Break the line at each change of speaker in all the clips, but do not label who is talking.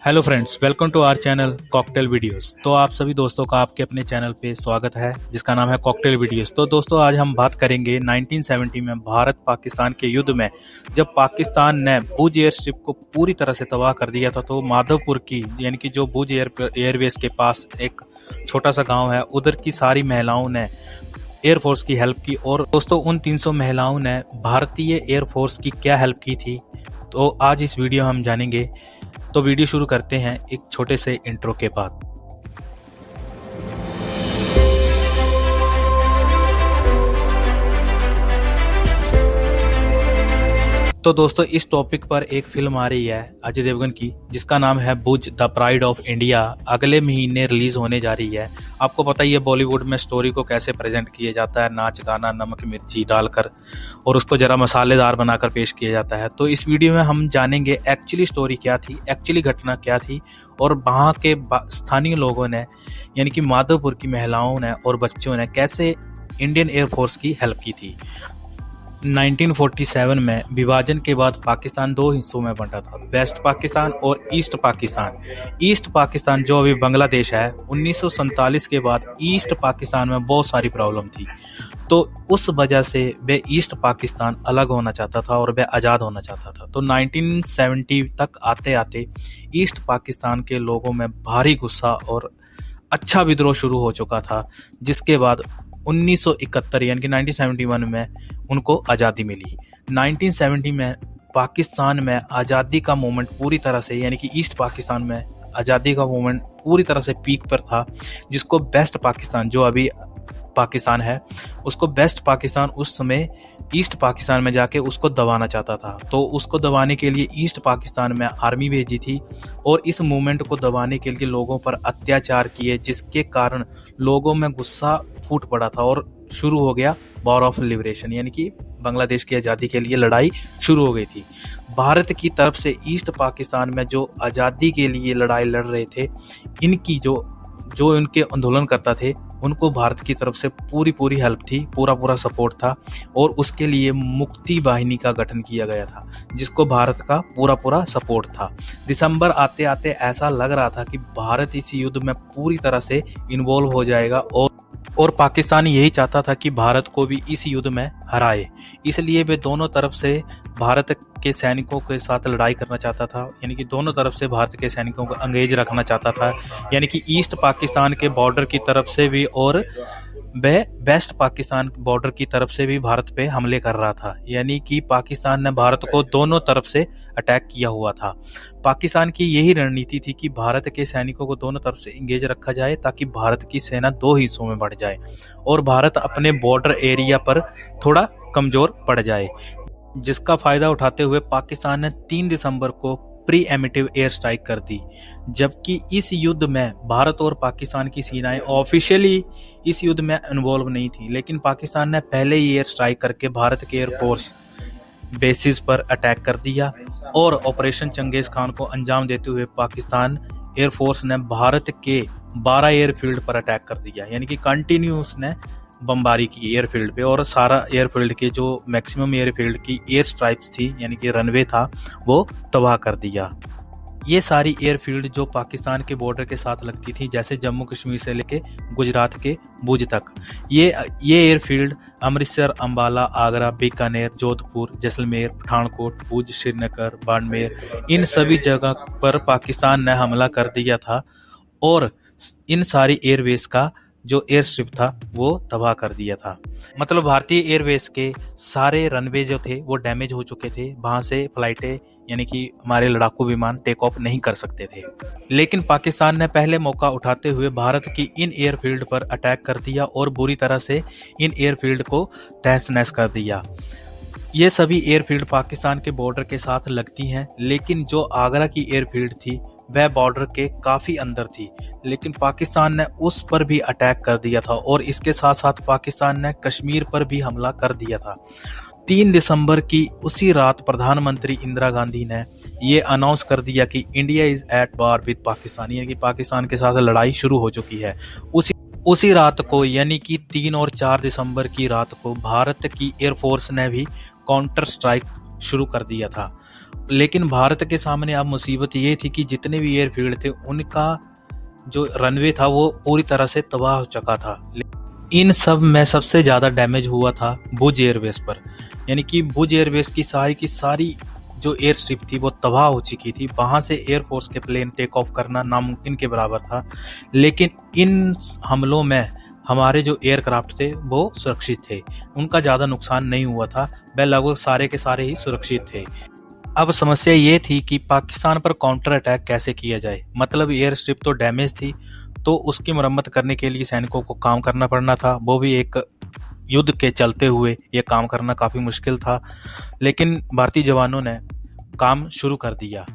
Hello friends, welcome to our channel cocktail videos. तो आप सभी दोस्तों का आपके अपने चैनल पे स्वागत है जिसका नाम है कॉकटेल वीडियोस। तो दोस्तों आज हम बात करेंगे 1970 में भारत पाकिस्तान के युद्ध में जब पाकिस्तान ने भुज एयर स्ट्रिप को पूरी तरह से तबाह कर दिया था। तो माधवपुर की यानी कि जो भुज एयरवेज के पास एक छोटा सा गाँव है, उधर की सारी महिलाओं ने एयरफोर्स की हेल्प की। और दोस्तों उन 300 महिलाओं ने भारतीय एयरफोर्स की क्या हेल्प की थी, तो आज इस वीडियो हम जानेंगे। तो वीडियो शुरू करते हैं एक छोटे से इंट्रो के बाद। तो दोस्तों इस टॉपिक पर एक फिल्म आ रही है अजय देवगन की जिसका नाम है भुज द प्राइड ऑफ इंडिया, अगले महीने रिलीज होने जा रही है। आपको पता ही है बॉलीवुड में स्टोरी को कैसे प्रेजेंट किया जाता है, नाच गाना नमक मिर्ची डालकर और उसको जरा मसालेदार बनाकर पेश किया जाता है। तो इस वीडियो में हम जानेंगे एक्चुअली स्टोरी क्या थी, एक्चुअली घटना क्या थी और वहाँ के स्थानीय लोगों ने यानी कि माधवपुर की महिलाओं ने और बच्चों ने कैसे इंडियन एयरफोर्स की हेल्प की थी। 1947 में विभाजन के बाद पाकिस्तान दो हिस्सों में बंटा था, वेस्ट पाकिस्तान और ईस्ट पाकिस्तान। ईस्ट पाकिस्तान जो अभी बांग्लादेश है, 1947 के बाद ईस्ट पाकिस्तान में बहुत सारी प्रॉब्लम थी, तो उस वजह से वे ईस्ट पाकिस्तान अलग होना चाहता था और वह आज़ाद होना चाहता था। तो 1970 तक आते आते ईस्ट पाकिस्तान के लोगों में भारी गुस्सा और अच्छा विद्रोह शुरू हो चुका था, जिसके बाद 1971 यानी कि 1971 में उनको आज़ादी मिली। 1970 में पाकिस्तान में आज़ादी का मूवमेंट पूरी तरह से यानी कि ईस्ट पाकिस्तान में आज़ादी का मूवमेंट पूरी तरह से पीक पर था, जिसको वेस्ट पाकिस्तान जो अभी पाकिस्तान है उसको वेस्ट पाकिस्तान उस समय ईस्ट पाकिस्तान में जाके उसको दबाना चाहता था। तो उसको दबाने के लिए ईस्ट पाकिस्तान में आर्मी भेजी थी और इस मूवमेंट को दबाने के लिए लोगों पर अत्याचार किए, जिसके कारण लोगों में गुस्सा फूट पड़ा था और शुरू हो गया वॉर ऑफ लिबरेशन यानी कि बांग्लादेश की आज़ादी के लिए लड़ाई शुरू हो गई थी। भारत की तरफ से ईस्ट पाकिस्तान में जो आज़ादी के लिए लड़ाई लड़ रहे थे, इनकी जो इनके आंदोलन करता थे उनको भारत की तरफ से पूरी हेल्प थी, पूरा सपोर्ट था और उसके लिए मुक्ति वाहिनी का गठन किया गया था जिसको भारत का पूरा सपोर्ट था। दिसंबर आते आते ऐसा लग रहा था कि भारत इस युद्ध में पूरी तरह से इन्वॉल्व हो जाएगा और पाकिस्तान यही चाहता था कि भारत को भी इस युद्ध में हराए। इसलिए वे दोनों तरफ से भारत के सैनिकों के साथ लड़ाई करना चाहता था, यानी कि दोनों तरफ से भारत के सैनिकों को अंगेज रखना चाहता था, यानी कि ईस्ट पाकिस्तान के बॉर्डर की तरफ से भी और वह वेस्ट पाकिस्तान बॉर्डर की तरफ से भी भारत पे हमले कर रहा था। यानी कि पाकिस्तान ने भारत को दोनों तरफ से अटैक किया हुआ था। पाकिस्तान की यही रणनीति थी कि भारत के सैनिकों को दोनों तरफ से इंगेज रखा जाए ताकि भारत की सेना दो हिस्सों में बढ़ जाए और भारत अपने बॉर्डर एरिया पर थोड़ा कमजोर पड़ जाए, जिसका फायदा उठाते हुए पाकिस्तान ने 3 दिसंबर को प्री एमिटिव एयर स्ट्राइक कर दी। जबकि इस युद्ध में भारत और पाकिस्तान की सेनाएं ऑफिशियली इस युद्ध में इन्वॉल्व नहीं थी, लेकिन पाकिस्तान ने पहले ही एयर स्ट्राइक करके भारत के एयरफोर्स बेसिस पर अटैक कर दिया और ऑपरेशन चंगेज खान को अंजाम देते हुए पाकिस्तान एयरफोर्स ने भारत के 12 एयरफील्ड पर अटैक कर दिया, यानी कि कंटिन्यूस ने बमबारी की एयरफील्ड पे और सारा एयरफील्ड के जो मैक्सिमम एयरफील्ड की एयर स्ट्राइप्स थी यानी कि रनवे था वो तबाह कर दिया। ये सारी एयरफील्ड जो पाकिस्तान के बॉर्डर के साथ लगती थी, जैसे जम्मू कश्मीर से लेके गुजरात के भुज तक, ये एयरफील्ड अमृतसर, अंबाला, आगरा, बीकानेर, जोधपुर, जैसलमेर, पठानकोट, भुज, श्रीनगर, बाड़मेर, इन सभी जगह पर पाकिस्तान ने हमला कर दिया था और इन सारी एयरवेज का जो एयर स्ट्रिप था वो तबाह कर दिया था। मतलब भारतीय एयरवेज के सारे रनवे जो थे वो डैमेज हो चुके थे, वहां से फ्लाइटें यानी कि हमारे लड़ाकू विमान टेक ऑफ नहीं कर सकते थे। लेकिन पाकिस्तान ने पहले मौका उठाते हुए भारत की इन एयरफील्ड पर अटैक कर दिया और बुरी तरह से इन एयरफील्ड को तहस नहस कर दिया। ये सभी एयरफील्ड पाकिस्तान के बॉर्डर के साथ लगती हैं, लेकिन जो आगरा की एयरफील्ड थी वह बॉर्डर के काफी अंदर थी, लेकिन पाकिस्तान ने उस पर भी अटैक कर दिया था और इसके साथ साथ पाकिस्तान ने कश्मीर पर भी हमला कर दिया था। 3 दिसंबर की उसी रात प्रधानमंत्री इंदिरा गांधी ने ये अनाउंस कर दिया कि India is at war with Pakistan, यानी कि पाकिस्तान के साथ लड़ाई शुरू हो चुकी है। उसी रात को यानी कि 3 और 4 दिसंबर की रात को भारत की एयरफोर्स ने भी काउंटर स्ट्राइक शुरू कर दिया था। लेकिन भारत के सामने अब मुसीबत ये थी कि जितने भी एयरफील्ड थे उनका जो रनवे था वो पूरी तरह से तबाह हो चुका था। इन सब में सबसे ज़्यादा डैमेज हुआ था भुज एयरबेस पर, यानी कि भुज एयरबेस की सारी जो एयर स्ट्रिप थी वो तबाह हो चुकी थी। वहाँ से एयरफोर्स के प्लेन टेक ऑफ करना नामुमकिन के बराबर था। लेकिन इन हमलों में हमारे जो एयरक्राफ्ट थे वो सुरक्षित थे, उनका ज़्यादा नुकसान नहीं हुआ था, वह लगभग सारे के सारे ही सुरक्षित थे। अब समस्या ये थी कि पाकिस्तान पर काउंटर अटैक कैसे किया जाए। मतलब एयर स्ट्रिप तो डैमेज थी, तो उसकी मरम्मत करने के लिए सैनिकों को काम करना पड़ना था। वो भी एक युद्ध के चलते हुए ये काम करना काफ़ी मुश्किल था, लेकिन भारतीय जवानों ने काम शुरू कर दिया।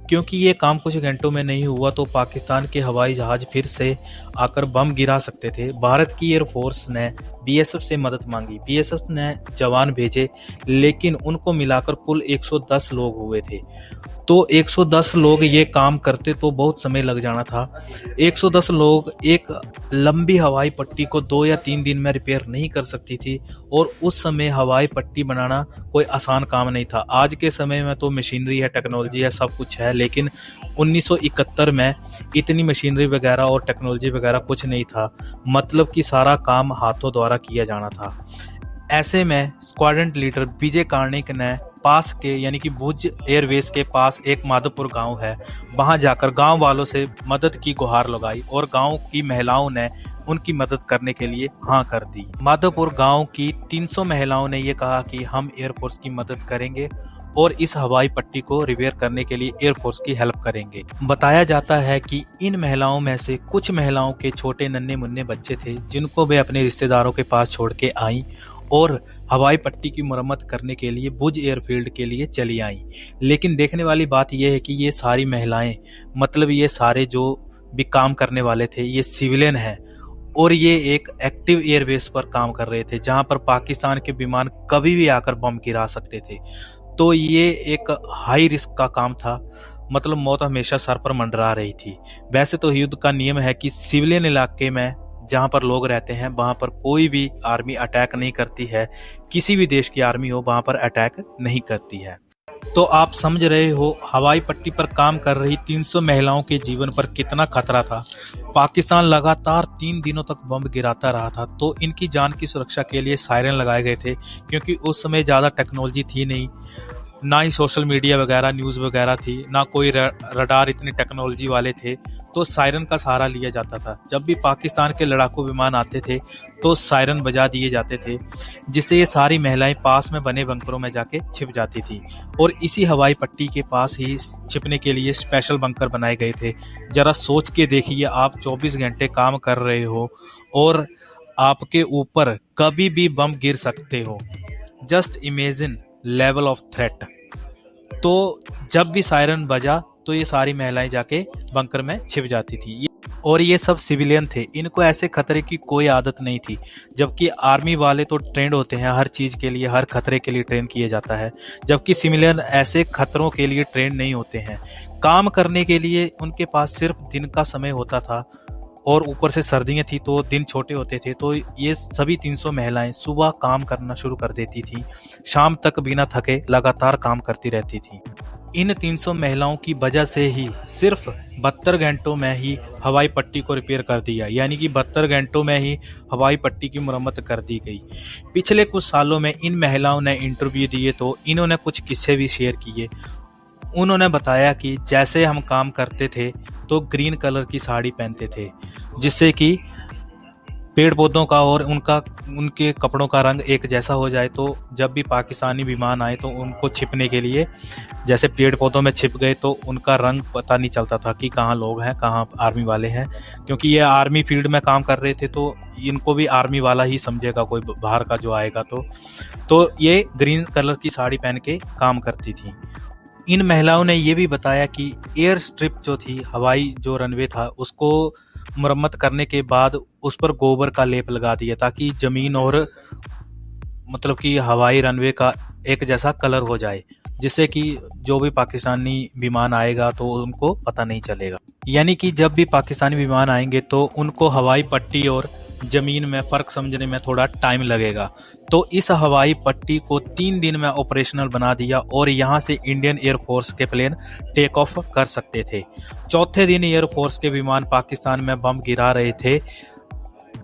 क्योंकि ये काम कुछ घंटों में नहीं हुआ तो पाकिस्तान के हवाई जहाज फिर से आकर बम गिरा सकते थे। भारत की एयरफोर्स ने बीएसएफ से मदद मांगी, बीएसएफ ने जवान भेजे, लेकिन उनको मिलाकर कुल 110 लोग हुए थे। तो 110 लोग ये काम करते तो बहुत समय लग जाना था। 110 लोग एक लंबी हवाई पट्टी को 2 या 3 दिन में रिपेयर नहीं कर सकती थी, और उस समय हवाई पट्टी बनाना कोई आसान काम नहीं था। आज के समय में तो मशीनरी है, टेक्नोलॉजी है, सब कुछ है, लेकिन 1971 में इतनी मशीनरी वगैरह और टेक्नोलॉजी वगैरह कुछ नहीं था। मतलब कि सारा काम हाथों द्वारा किया जाना था। ऐसे में स्क्वाड्रन लीडर विजय कार्णिक ने पास के यानी कि भुज एयरवेस के पास एक माधोपुर गांव है, वहां जाकर गांव वालों से मदद की गुहार लगाई और गांव की महिलाओं ने उनकी मदद करने के लिए हाँ कर दी। माधोपुर गांव की 300 महिलाओं ने ये कहा कि हम एयरफोर्स की मदद करेंगे और इस हवाई पट्टी को रिपेयर करने के लिए एयरफोर्स की हेल्प करेंगे। बताया जाता है कि इन महिलाओं में से कुछ महिलाओं के छोटे नन्हे मुन्ने बच्चे थे, जिनको वे अपने रिश्तेदारों के पास छोड़ के आईं और हवाई पट्टी की मरम्मत करने के लिए भुज एयरफील्ड के लिए चली आईं। लेकिन देखने वाली बात यह है कि ये सारी महिलाएं, मतलब ये सारे जो भी काम करने वाले थे, ये सिविलियन हैं और ये एक एक्टिव एयरबेस पर काम कर रहे थे, जहां पर पाकिस्तान के विमान कभी भी आकर बम गिरा सकते थे। तो ये एक हाई रिस्क का काम था, मतलब मौत हमेशा सर पर मंडरा रही थी। वैसे तो युद्ध का नियम है कि सिविलियन इलाके में जहाँ पर लोग रहते हैं वहाँ पर कोई भी आर्मी अटैक नहीं करती है, किसी भी देश की आर्मी हो वहाँ पर अटैक नहीं करती है। तो आप समझ रहे हो हवाई पट्टी पर काम कर रही 300 महिलाओं के जीवन पर कितना खतरा था। पाकिस्तान लगातार 3 दिनों तक बम गिराता रहा था। तो इनकी जान की सुरक्षा के लिए सायरन लगाए गए थे, क्योंकि उस समय ज़्यादा टेक्नोलॉजी थी नहीं, ना ही सोशल मीडिया वगैरह न्यूज़ वगैरह थी, ना कोई रडार इतनी टेक्नोलॉजी वाले थे। तो सायरन का सहारा लिया जाता था। जब भी पाकिस्तान के लड़ाकू विमान आते थे तो सायरन बजा दिए जाते थे, जिससे ये सारी महिलाएं पास में बने बंकरों में जाके छिप जाती थी। और इसी हवाई पट्टी के पास ही छिपने के लिए स्पेशल बंकर बनाए गए थे। जरा सोच के देखिए, आप 24 घंटे काम कर रहे हो और आपके ऊपर कभी भी बम गिर सकते हो। Just imagine level of threat. तो जब भी सायरन बजा तो ये सारी महिलाएं जाके बंकर में छिप जाती थी। और ये सब सिविलियन थे, इनको ऐसे खतरे की कोई आदत नहीं थी। जबकि आर्मी वाले तो ट्रेंड होते हैं, हर चीज़ के लिए, हर खतरे के लिए ट्रेन किया जाता है, जबकि सिविलियन ऐसे खतरों के लिए ट्रेंड नहीं होते हैं। काम करने के लिए उनके पास सिर्फ दिन का समय होता था और ऊपर से सर्दियाँ थी तो दिन छोटे होते थे। तो ये सभी 300 महिलाएं सुबह काम करना शुरू कर देती थी, शाम तक बिना थके लगातार काम करती रहती थी। इन 300 महिलाओं की वजह से ही सिर्फ 72 घंटों में ही हवाई पट्टी को रिपेयर कर दिया, यानी कि 72 घंटों में ही हवाई पट्टी की मरम्मत कर दी गई। पिछले कुछ सालों में इन महिलाओं ने इंटरव्यू दिए तो इन्होंने कुछ किस्से भी शेयर किए। उन्होंने बताया कि जैसे हम काम करते थे तो ग्रीन कलर की साड़ी पहनते थे, जिससे कि पेड़ पौधों का और उनके कपड़ों का रंग एक जैसा हो जाए। तो जब भी पाकिस्तानी विमान आए तो उनको छिपने के लिए, जैसे पेड़ पौधों में छिप गए तो उनका रंग पता नहीं चलता था कि कहाँ लोग हैं, कहाँ आर्मी वाले हैं। क्योंकि ये आर्मी फील्ड में काम कर रहे थे तो इनको भी आर्मी वाला ही समझेगा कोई बाहर का जो आएगा। तो ये ग्रीन कलर की साड़ी पहन के काम करती थी। इन महिलाओं ने ये भी बताया कि एयर स्ट्रिप जो थी, हवाई जो रनवे था, उसको मरम्मत करने के बाद उस पर गोबर का लेप लगा दिया ताकि जमीन और मतलब कि हवाई रनवे का एक जैसा कलर हो जाए, जिससे कि जो भी पाकिस्तानी विमान आएगा तो उनको पता नहीं चलेगा। यानी कि जब भी पाकिस्तानी विमान आएंगे तो उनको हवाई पट्टी और जमीन में फ़र्क समझने में थोड़ा टाइम लगेगा। तो इस हवाई पट्टी को 3 दिन में ऑपरेशनल बना दिया और यहाँ से इंडियन एयरफोर्स के प्लेन टेक ऑफ कर सकते थे। चौथे दिन एयरफोर्स के विमान पाकिस्तान में बम गिरा रहे थे।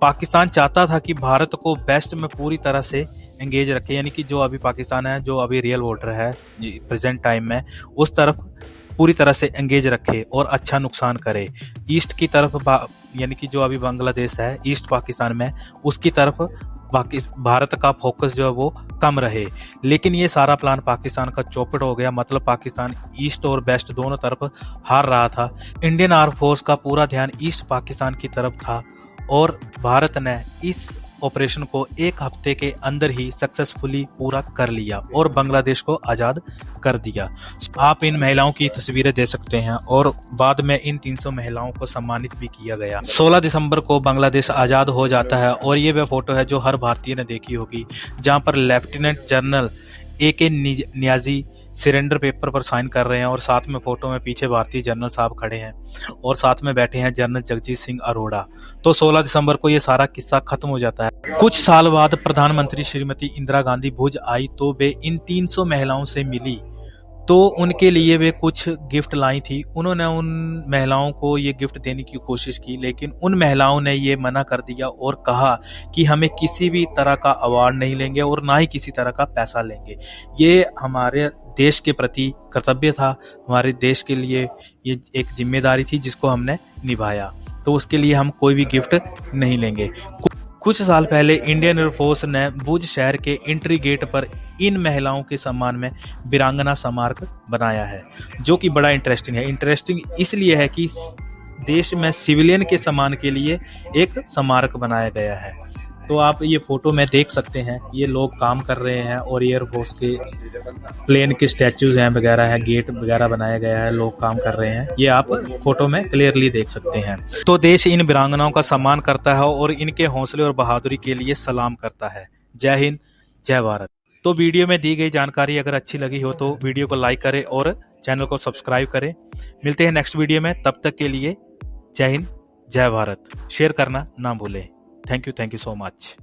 पाकिस्तान चाहता था कि भारत को वेस्ट में पूरी तरह से एंगेज रखे, यानी कि जो अभी पाकिस्तान है, जो अभी रियल वोटर है प्रेजेंट टाइम में, उस तरफ पूरी तरह से एंगेज रखे और अच्छा नुकसान करे। ईस्ट की तरफ यानी कि जो अभी बांग्लादेश है ईस्ट पाकिस्तान में, उसकी तरफ भारत का फोकस जो है वो कम रहे। लेकिन ये सारा प्लान पाकिस्तान का चौपट हो गया। मतलब पाकिस्तान ईस्ट और वेस्ट दोनों तरफ हार रहा था। इंडियन आर्म फोर्स का पूरा ध्यान ईस्ट पाकिस्तान की तरफ था और भारत ने इस ऑपरेशन को 1 हफ्ते के अंदर ही सक्सेसफुली पूरा कर लिया और बांग्लादेश को आज़ाद कर दिया। आप इन महिलाओं की तस्वीरें दे सकते हैं और बाद में इन 300 महिलाओं को सम्मानित भी किया गया। 16 दिसंबर को बांग्लादेश आज़ाद हो जाता है और ये वह फोटो है जो हर भारतीय ने देखी होगी, जहां पर lieutenant general AK Niazi surrender paper पर साइन कर रहे हैं और साथ में फोटो में पीछे भारतीय जनरल साहब खड़े हैं और साथ में बैठे हैं जनरल जगजीत सिंह अरोड़ा। तो 16 दिसंबर को ये सारा किस्सा खत्म हो जाता है। कुछ साल बाद प्रधानमंत्री श्रीमती इंदिरा गांधी भुज आई तो वे इन 300 महिलाओं से मिली, तो उनके लिए वे कुछ गिफ्ट लाई थी। उन्होंने उन महिलाओं को ये गिफ्ट देने की कोशिश की, लेकिन उन महिलाओं ने ये मना कर दिया और कहा कि हमें किसी भी तरह का अवार्ड नहीं लेंगे और ना ही किसी तरह का पैसा लेंगे। ये हमारे देश के प्रति कर्तव्य था, हमारे देश के लिए ये एक जिम्मेदारी थी जिसको हमने निभाया। तो उसके लिए हम कोई भी गिफ्ट नहीं लेंगे। कुछ साल पहले इंडियन एयरफोर्स ने भुज शहर के एंट्री गेट पर इन महिलाओं के सम्मान में वीरांगना स्मारक बनाया है, जो कि बड़ा इंटरेस्टिंग है। इंटरेस्टिंग इसलिए है कि देश में सिविलियन के सम्मान के लिए एक स्मारक बनाया गया है। तो आप ये फोटो में देख सकते हैं, ये लोग काम कर रहे हैं और एयरफोर्स के प्लेन के स्टैचूज हैं वगैरह है, गेट वगैरह बनाया गया है, लोग काम कर रहे हैं। ये आप फोटो में क्लियरली देख सकते हैं। तो देश इन वीरांगनाओं का सम्मान करता है और इनके हौसले और बहादुरी के लिए सलाम करता है। जय हिंद, जय भारत। तो वीडियो में दी गई जानकारी अगर अच्छी लगी हो तो वीडियो को लाइक करें और चैनल को सब्सक्राइब करें। मिलते हैं नेक्स्ट वीडियो में, तब तक के लिए जय हिंद, जय भारत। शेयर करना ना भूलें। Thank you so much.